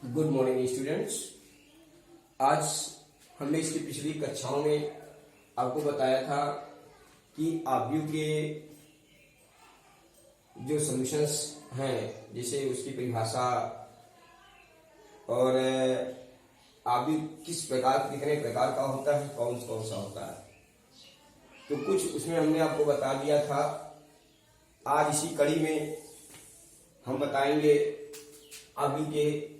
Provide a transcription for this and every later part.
Good morning students. आज हमने इसकी पिछली कक्षाओं में आपको बताया था कि आव्यूह के जो सॉल्यूशंस हैं, जैसे उसकी परिभाषा और आव्यूह किस प्रकार कितने प्रकार का होता है, कौन कौन सा होता है, तो कुछ उसमें हमने आपको बता दिया था। आज इसी कड़ी में हम बताएंगे आव्यूह के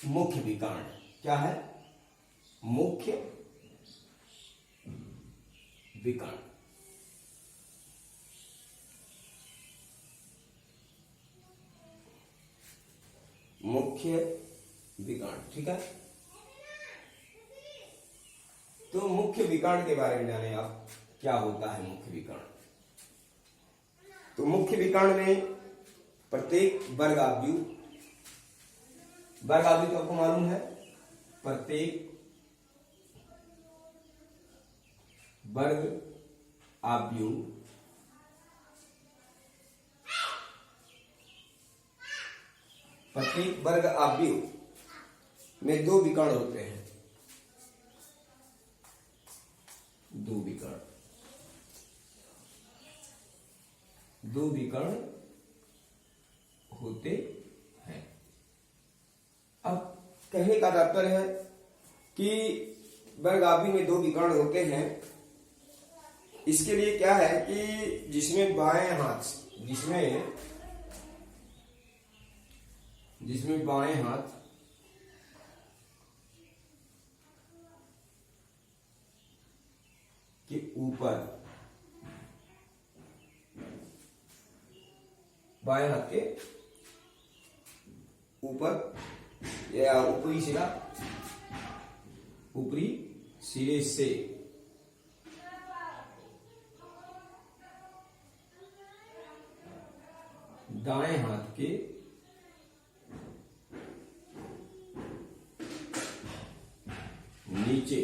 मुख्य विकर्ण। क्या है मुख्य विकर्ण? मुख्य विकर्ण, ठीक है। तो मुख्य विकर्ण के बारे में जाने आप, क्या होता है मुख्य विकर्ण। तो मुख्य विकर्ण में प्रत्येक वर्ग आव्यूह तो आपको मालूम है, प्रत्येक वर्ग आव्यूह में दो विकर्ण होते हैं। दो विकर्ण होते हैं। अब कहने का तात्पर्य है कि वर्ग आव्यूह में दो विकर्ण होते हैं। इसके लिए क्या है कि जिसमें बाएं हाथ के ऊपर, बाएं हाथ के ऊपर या ऊपरी सिरे से दाएं हाथ के नीचे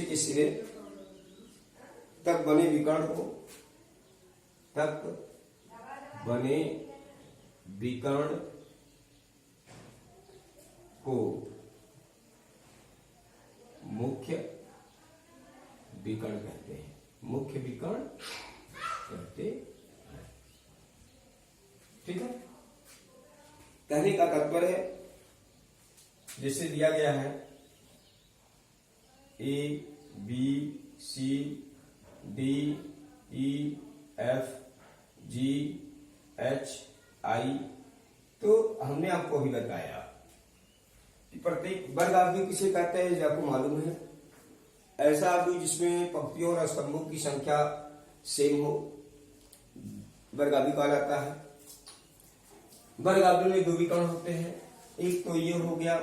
के सिरे, तक बने विकर्ण को मुख्य विकर्ण कहते हैं। मुख्य विकर्ण कहते हैं, ठीक है। कहने का तात्पर्य है, जैसे दिया गया है A B C D E F G H I, तो हमने आपको अभी बताया कि प्रत्येक वर्ग आव्यूह किसे कहते हैं, जो आपको मालूम है। ऐसा आव्यूह जिसमें पंक्तियों और स्तंभों की संख्या सेम हो, वर्ग आव्यूह कहलाता है। वर्ग आव्यूह में दो विकर्ण होते हैं, एक तो ये हो गया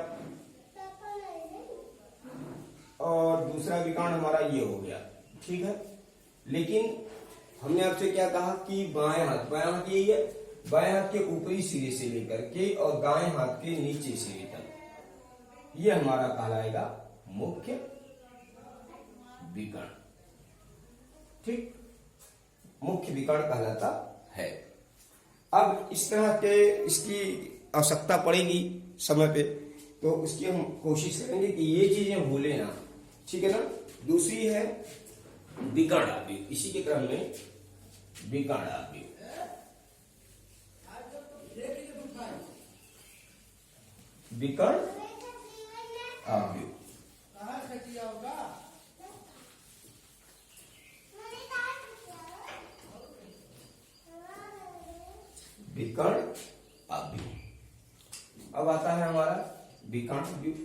और दूसरा विकर्ण हमारा ये हो गया, ठीक है। लेकिन हमने आपसे क्या कहा कि बाएं हाथ यही है, बाएं हाथ के ऊपरी सिरे से लेकर के और दाएं हाथ के नीचे सिरे तक, ये हमारा कहलाएगा मुख्य विकर्ण, ठीक। मुख्य विकर्ण कहलाता है। अब इस तरह के इसकी आवश्यकता पड़ेगी समय पे, तो उसकी हम कोशिश करेंगे कि ये चीजें भूले ना, ठीक है ना। दूसरी है विकर्ण आव्यूह, इसी के क्रम में विकर्ण आव्यूह। विकर्ण आव्यूह विकर्ण आव्यूह। अब आता है हमारा विकर्ण आव्यूह।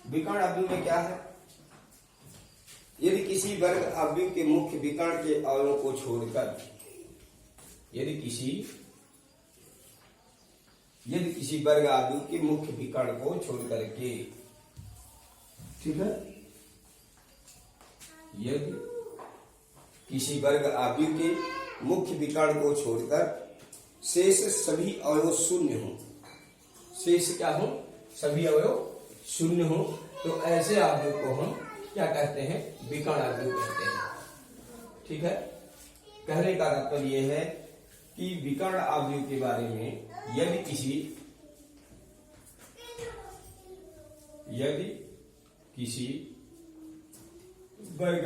विकर्ण आव्यूह में क्या है, यदि किसी वर्ग आव्यूह के मुख्य विकर्ण के अवयवों को छोड़कर, यदि किसी वर्ग आव्यूह के मुख्य विकर्ण को छोड़कर के, ठीक है, यदि किसी वर्ग आव्यूह के मुख्य विकर्ण को छोड़कर शेष सभी अवयव शून्य हो, शेष क्या हो, सभी अवयव शून्य हो, तो ऐसे अवयव को हम क्या कहते हैं, विकर्ण अवयव कहते हैं। ठीक है, कहने का तात्पर्य यह है कि विकर्ण अवयव के बारे में यदि किसी वर्ग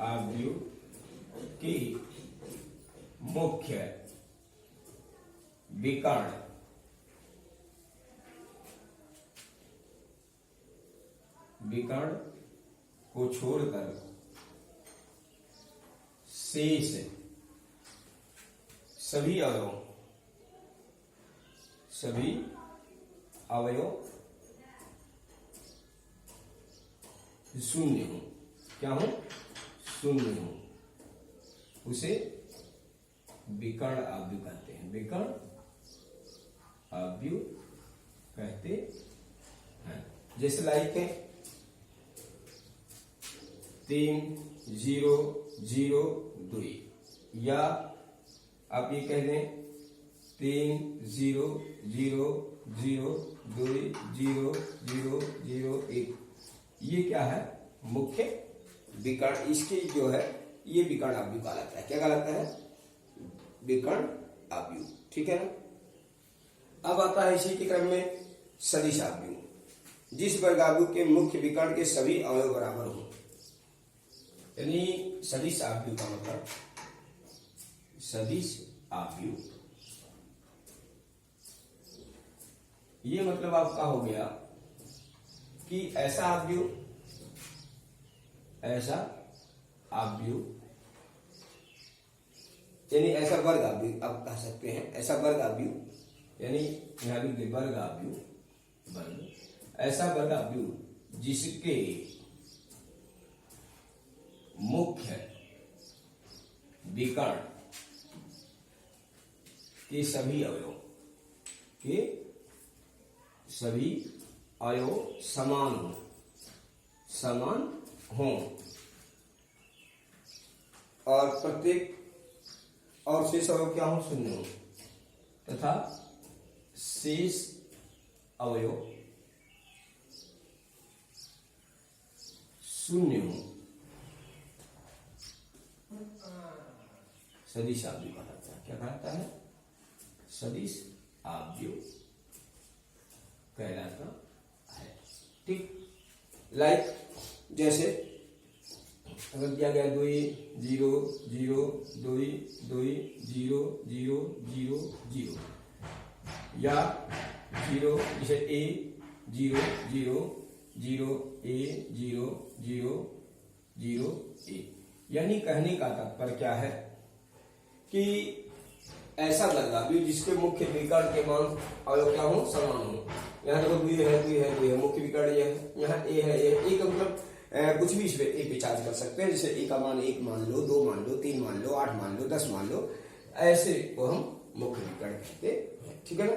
अवयव की मुख्य विकर्ण को छोड़कर शेष सभी अवयव शून्य हो, क्या हो, शून्य हो, उसे विकर्ण अवयव कहते हैं, विकर्ण अवयव कहते हैं। जैसे लाइक 3 0 0 2, या आप ये कह दें 3 0 0 0 2 0 0 0 1, ये क्या है, मुख्य विकर्ण, इसके जो है ये विकर्ण अवयव कहलाता है। क्या कहलाता है, विकर्ण अवयव। ठीक है ना। अब आता है इसी के क्रम में सदिश अवयव, जिस वर्ग अवयव के मुख्य विकर्ण के सभी अवयव बराबर हो, यानी सदिश अवयव का मतलब, सदिश अवयव ये मतलब आपका हो गया कि ऐसा अवयव यानी ऐसा वर्ग अवयव आप कह सकते हैं, ऐसा वर्ग अवयव यानी यहां भी वर्ग अवयव, ऐसा वर्ग अवयव जिसके मुख्य विकर्ण के सभी अवयव समान हो और प्रत्येक और शेष अवयव क्या हो, शून्य हो, तथा शेष अवयव शून्य हो, सदिश अवयव कहलाता है। क्या कहलाता है, सदिश अवयव कहलाता है। ठीक, लाइक जैसे अगर दिया गया 2 0 0 2 2 0 0 0 0, या 0 जैसे a 0 0 0 a 0 0 0 a, यानी कहने का तात्पर्य क्या है कि ऐसा वर्ग अवयव जिसके मुख्य विकर्ण के मान अवयव क्या हो, समान हो। यहाँ देखो 2 है, मुख्य विकर्ण ये है, यहाँ a है, a का मतलब कुछ भी इसमें ए पे चार्ज कर सकते हैं। जैसे ए का मान 1 मान लो, 2 मान लो, 3 मान लो, 8 मान लो, 10 मान लो, ऐसे को हम मुख्य विकर्ण कहते हैं। ठीक है ना।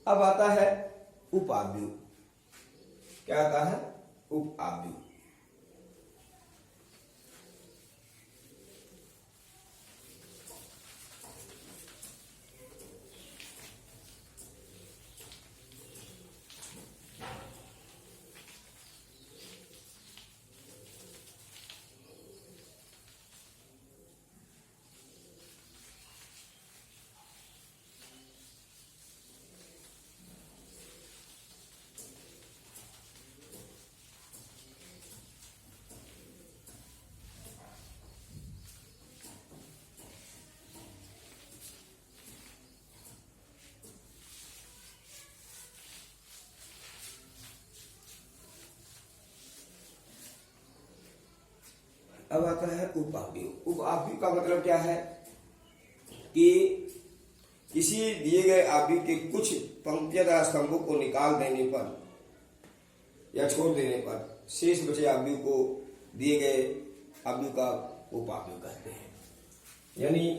अब आता है उपावयव। क्या आता है, उपावयव। अब आता है उपावयव। उपावयव का मतलब क्या है कि किसी दिए गए अवयव के कुछ पंक्तियों तथा स्तंभों को निकाल देने पर या छोड़ देने पर शेष बचे अवयव को दिए गए अवयव का उपावयव कहते हैं। यानी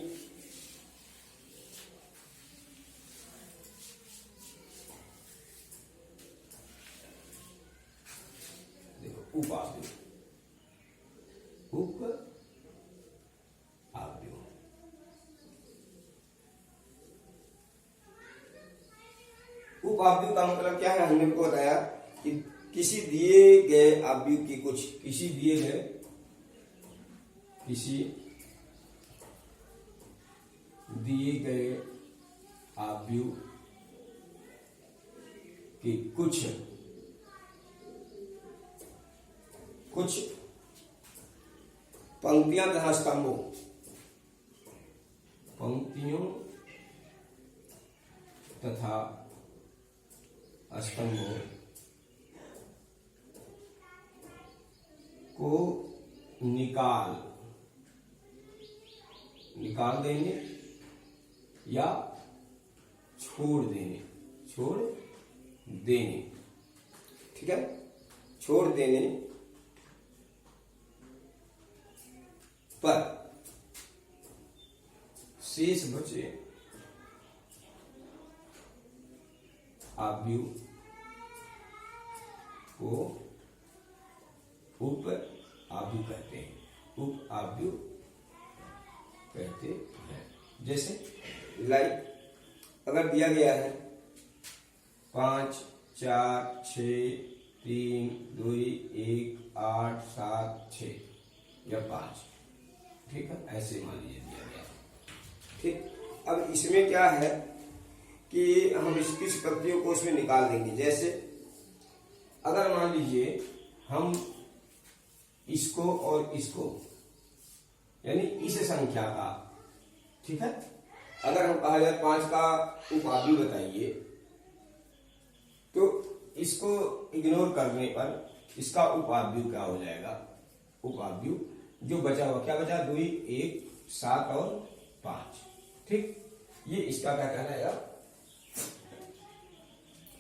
देखो उपावयव, उपावयव उपआव्यूह का मतलब क्या है, हमने आपको बताया कि किसी दिए गए आव्यूह की किसी दिए गए आव्यूह की कुछ पंक्तियों तथा स्तंभों को निकाल देने या छोड़ देने, ठीक है, छोड़ देने पर शेष बचे आव्यूह को उप आव्यूह कहते हैं। जैसे लाइक अगर दिया गया है 5, 4, 6, 3, 2, 1, 8, 7, 6 या 5, ठीक है, ऐसे मान लीजिए दिया गया। ठीक, अब इसमें क्या है कि हम इसकी पंक्तियों को उसमें निकाल देंगे। जैसे अगर मान लीजिए हम इसको और इसको, यानी इस संख्या का, ठीक है, अगर हम कहा जाए 5 का उपआव्यूह बताइए, तो इसको इग्नोर करने पर इसका उपआव्यूह क्या हो जाएगा, उपआव्यूह जो बचा हुआ क्या बचा, 2, 1, 7 और 5, ठीक, ये इसका क्या कहलाएगा,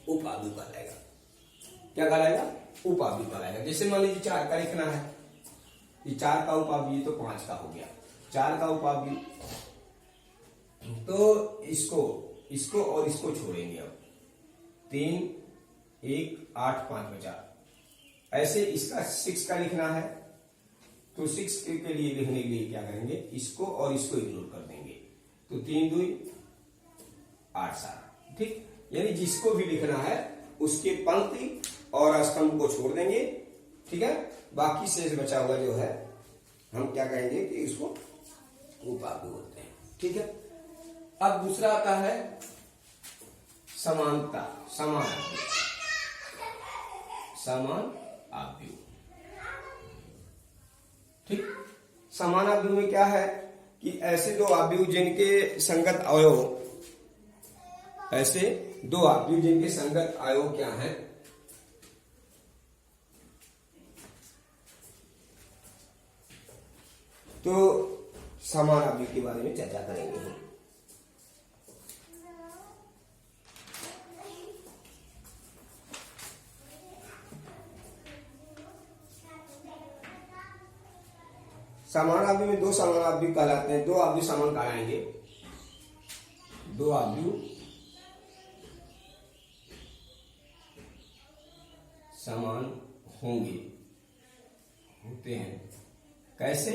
उपआव्यूह कहलाएगा। क्या कहलाएगा, उपआव्यूह कहलाएगा। जैसे मान लीजिए 4 का लिखना है, ये 4 का उपआव्यूह तो 5 का हो गया, 4 का उपआव्यूह, तो इसको और इसको छोड़ेंगे। अब 3, 1, 8, 5 बचा। ऐसे इसका 6 का लिखना है, तो 6 के लिए लिखने के लिए क्या करेंगे, इसको और इसको इग्नोर कर देंगे, तो 3, 2, 8, 7, ठीक, यानी जिसको भी लिखना है उसके पंक्ति और स्तंभ को छोड़ देंगे, ठीक है, बाकी शेष बचा हुआ जो है हम क्या कहेंगे कि इसको उपआव्यूह बोलते हैं। ठीक है, अब दूसरा आता है समानता, समान आव्यूह। ठीक, समान आव्यूह में क्या है कि ऐसे दो आव्यूह जिनके संगत अवयव, ऐसे दो आव्यूह जिनके संगत अवयव क्या है, तो समान आव्यूह के बारे में चर्चा करेंगे हम। समान आव्यूह में दो समान आव्यूह कहलाते हैं, दो आव्यूह समान कहलाएंगे, दो आव्यूह समान होंगे, होते हैं। कैसे?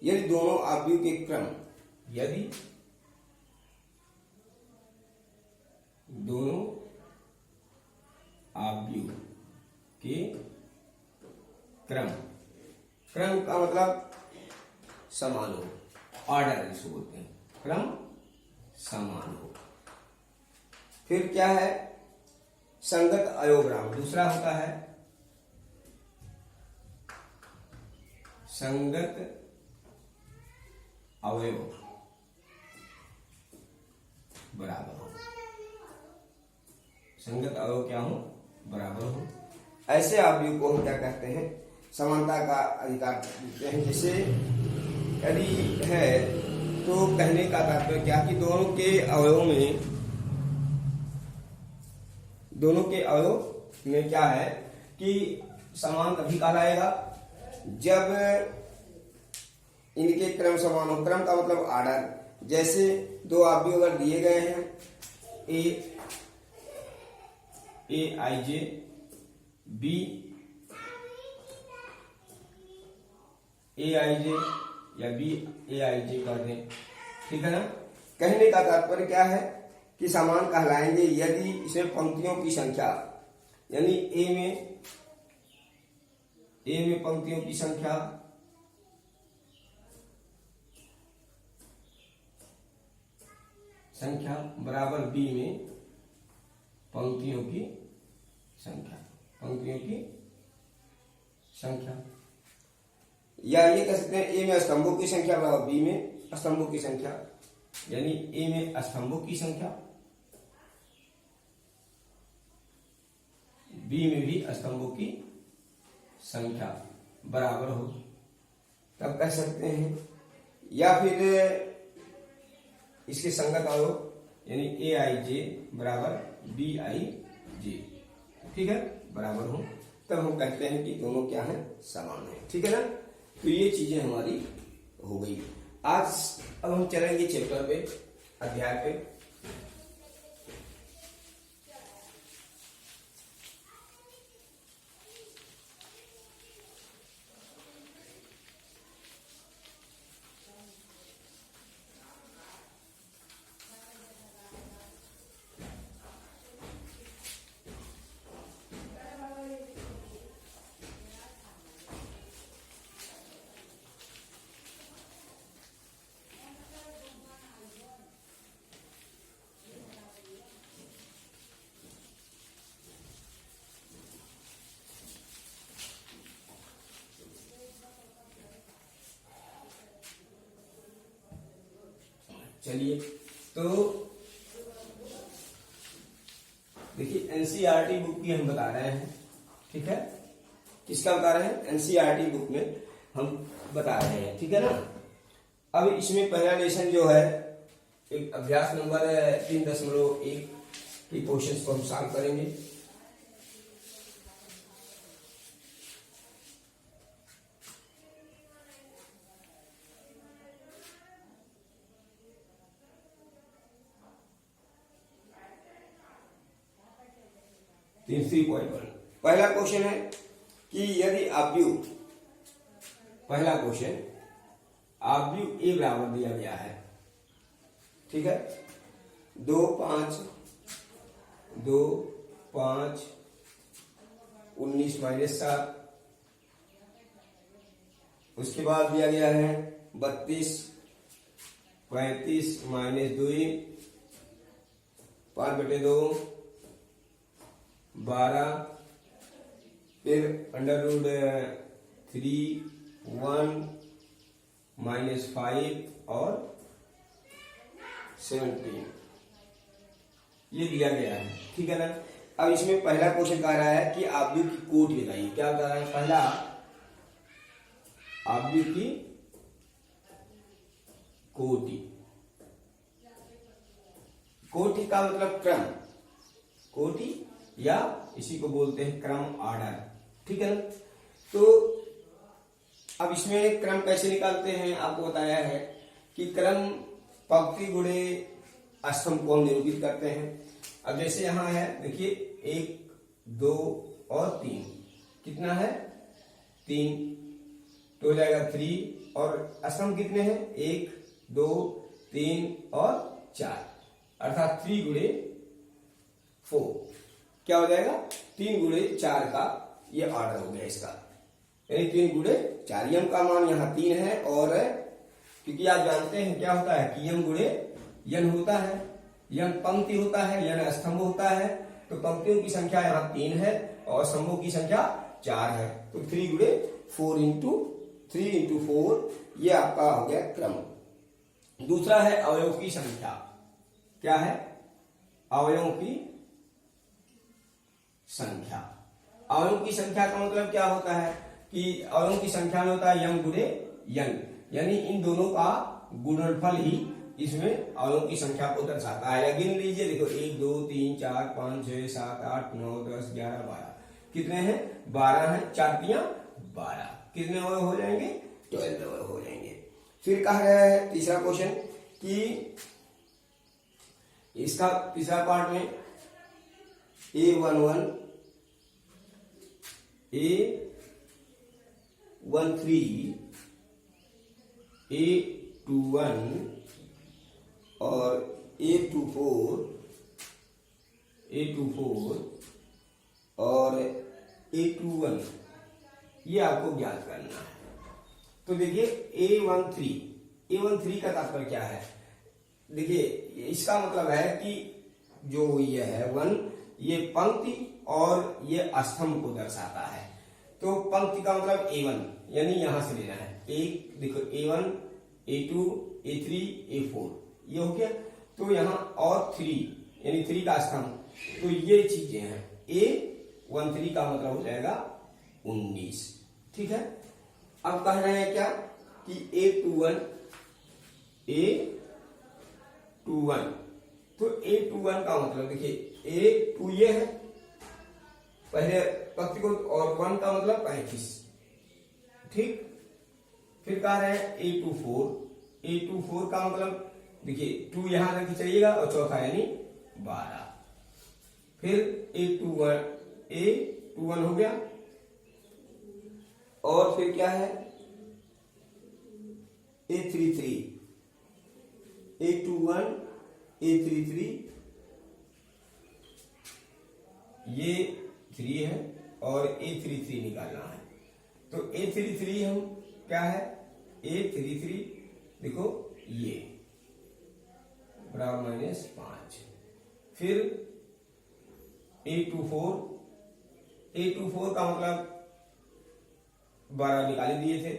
यदि दोनों आव्यूह के क्रम, यदि दोनों आव्यूह के क्रम, क्रम का मतलब समान हो, ऑर्डर जिसको बोलते हैं, क्रम समान हो। फिर क्या है? संगत अवयवग्राम। दूसरा होता है संगत अवयव बराबर हो, संगत अवयव क्या हो? बराबर हो। ऐसे आव्यूह को हम क्या कहते हैं? समानता का अधिकार देते हैं। जैसे यदि है तो कहने का तात्पर्य क्या कि दोनों के अवयव में क्या है कि समान तभी कहलाएगा जब इनके क्रम समान हो। क्रम का मतलब आर्डर। जैसे दो आव्यूह अगर दिए गए हैं, ए आई जे, बी ए आई जे या बी ए आई जे कर दें, ठीक है ना। कहने का तात्पर्य क्या है के समान कहलाएंगे यदि इसमें पंक्तियों की संख्या, यानी ए में पंक्तियों की संख्या बराबर बी में पंक्तियों की संख्या, या ये कह सकते हैं ए में स्तंभों की संख्या बराबर बी में स्तंभों की संख्या, यानी ए में स्तंभों की संख्या, बी में भी स्तंभों की संख्या बराबर हो, तब कह सकते हैं। या फिर इसके संगत अवयव यानी ए आई जे बराबर बी आई जे, ठीक है, बराबर हो, तब हम कहते हैं कि दोनों क्या है, समान है। ठीक है ना। तो ये चीजें हमारी हो गई। आज अब हम चलेंगे चैप्टर पे, अध्याय पे। चलिए, तो देखिए एनसीईआरटी बुक की हम बता रहे हैं, ठीक है, किसका बता रहे हैं, एनसीईआरटी बुक में हम बता रहे हैं, ठीक है ना। अब इसमें पहला लेसन जो है एक अभ्यास नंबर 3.1 की क्वेश्चंस को हम सॉल्व करेंगे। पहला क्वेश्चन है कि यदि पहला क्वेश्चन आव्यूह ए बराबर दिया गया है, ठीक है, 2, 5, 19 - 7, उसके बाद दिया गया है 32, 35 - 2, 5/2, 12, फिर √3, 1, -5 और 17, ये दिया गया है, ठीक है ना। अब इसमें पहला क्वेश्चन कह रहा है कि आव्यूह की कोटि बताइए। क्या कह रहा है, पहला आव्यूह की कोटि। कोटि का मतलब क्रम, कोटि या इसी को बोलते हैं क्रम, ऑर्डर, ठीक है ना। तो अब इसमें क्रम कैसे निकालते हैं, आपको बताया है कि क्रम पंक्ति गुणे स्तंभ को निरूपित करते हैं। अब जैसे यहां है, देखिए 1, 2 और 3, कितना है, 3, तो हो जाएगा 3, और स्तंभ कितने हैं, 1, 2, 3 और 4, अर्थात 3 गुणे 4, क्या हो जाएगा, 3 गुणे 4 का ये ऑर्डर हो गया इसका, यानी 3 गुणे 4। यम का मान यहाँ 3 है, और क्योंकि आप जानते हैं क्या होता है कि यम गुणे यन होता है, यन पंक्ति होता है, यन स्तंभ होता है, तो पंक्तियों की संख्या यहाँ 3 है और स्तंभों की संख्या 4 है, तो 3 गुणे 4 इंटू 3 इंटू 4, ये आपका हो गया क्रम। दूसरा है अवयव की संख्या। क्या है, अवयवों की संख्या। अवयवों की संख्या का मतलब क्या होता है कि अवयवों की संख्या में होता है यम गुणे यन, यानी इन दोनों का गुणनफल ही इसमें अवयवों की संख्या को दर्शाता है। या गिन लीजिए, देखो 1, 2, 3, 4, 5, 6, 7, 8, 9, 10, 11, 12, कितने हैं, 12 हैं, 4 तियां 12, कितने अवयव हो जाएंगे, 12 अवयव हो जाएंगे। फिर कहा गया है तीसरा क्वेश्चन कि इसका तीसरा पार्ट में A11, A13, A21 और A24 A24 और A21 ये आपको ज्ञात करना है। तो देखिए A13 का तात्पर्य क्या है? देखिए इसका मतलब है कि जो ये है 1 ये पंक्ति और ये स्तंभ को दर्शाता है। तो पंक्ति का मतलब A1 यानी यहां से लेना है। एक देखो A1 A2 A3 A4 ये हो गया। तो यहाँ और 3 यानी 3 का स्तंभ, तो ये चीजें हैं। A13 का मतलब हो जाएगा 19। ठीक है। अब कह रहे हैं क्या कि A21 तो A21 का मतलब देखिए A2 ये है पहले पंक्ति को और 1 का मतलब 35। ठीक। फिर कह रहे हैं A24 का मतलब देखिए 2 यहां तक चलिएगा और चौथा यानी 12। फिर A21 हो गया। और फिर क्या है A33 ये 3 है और A33 निकालना है। तो A33 हम क्या है A33 देखो ये बराबर -5। फिर A24 का मतलब 12 निकाले दिए थे।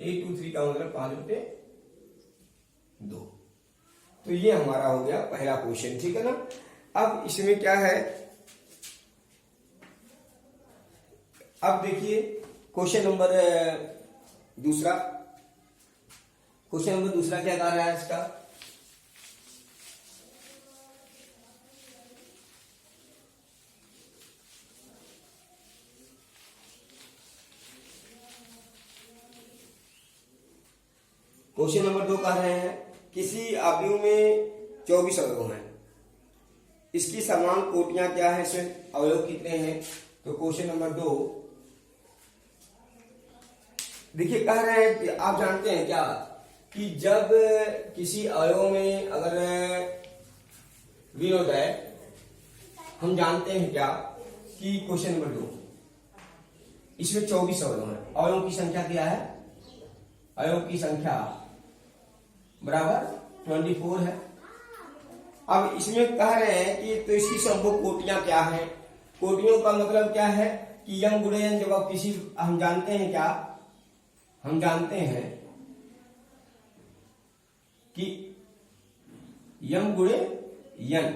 A23 का मतलब 5/2। तो ये हमारा हो गया पहला क्वेश्चन। ठीक है ना। अब इसमें क्या है, अब देखिए क्वेश्चन नंबर दूसरा क्या कह रहा है इसका? क्वेश्चन नंबर 2 कह रहे हैं किसी अवयव में 24 अवयव हैं, इसकी समान कोटियां क्या है, इसमें अवयव कितने हैं? तो क्वेश्चन नंबर 2 देखिए कह रहे हैं कि आप जानते हैं क्या कि जब किसी अवयव में अगर विरोध है, हम जानते हैं क्या कि क्वेश्चन नंबर 2 इसमें 24 अवयव है। अवयवों की संख्या क्या है? अवयव की संख्या बराबर 24 है। अब इसमें कह रहे हैं कि तो इसकी संभव कोटियां क्या है? कोटियों का मतलब क्या है कि यम गुणे यन, जब आप किसी हम जानते हैं क्या, हम जानते हैं कि यम गुणे यन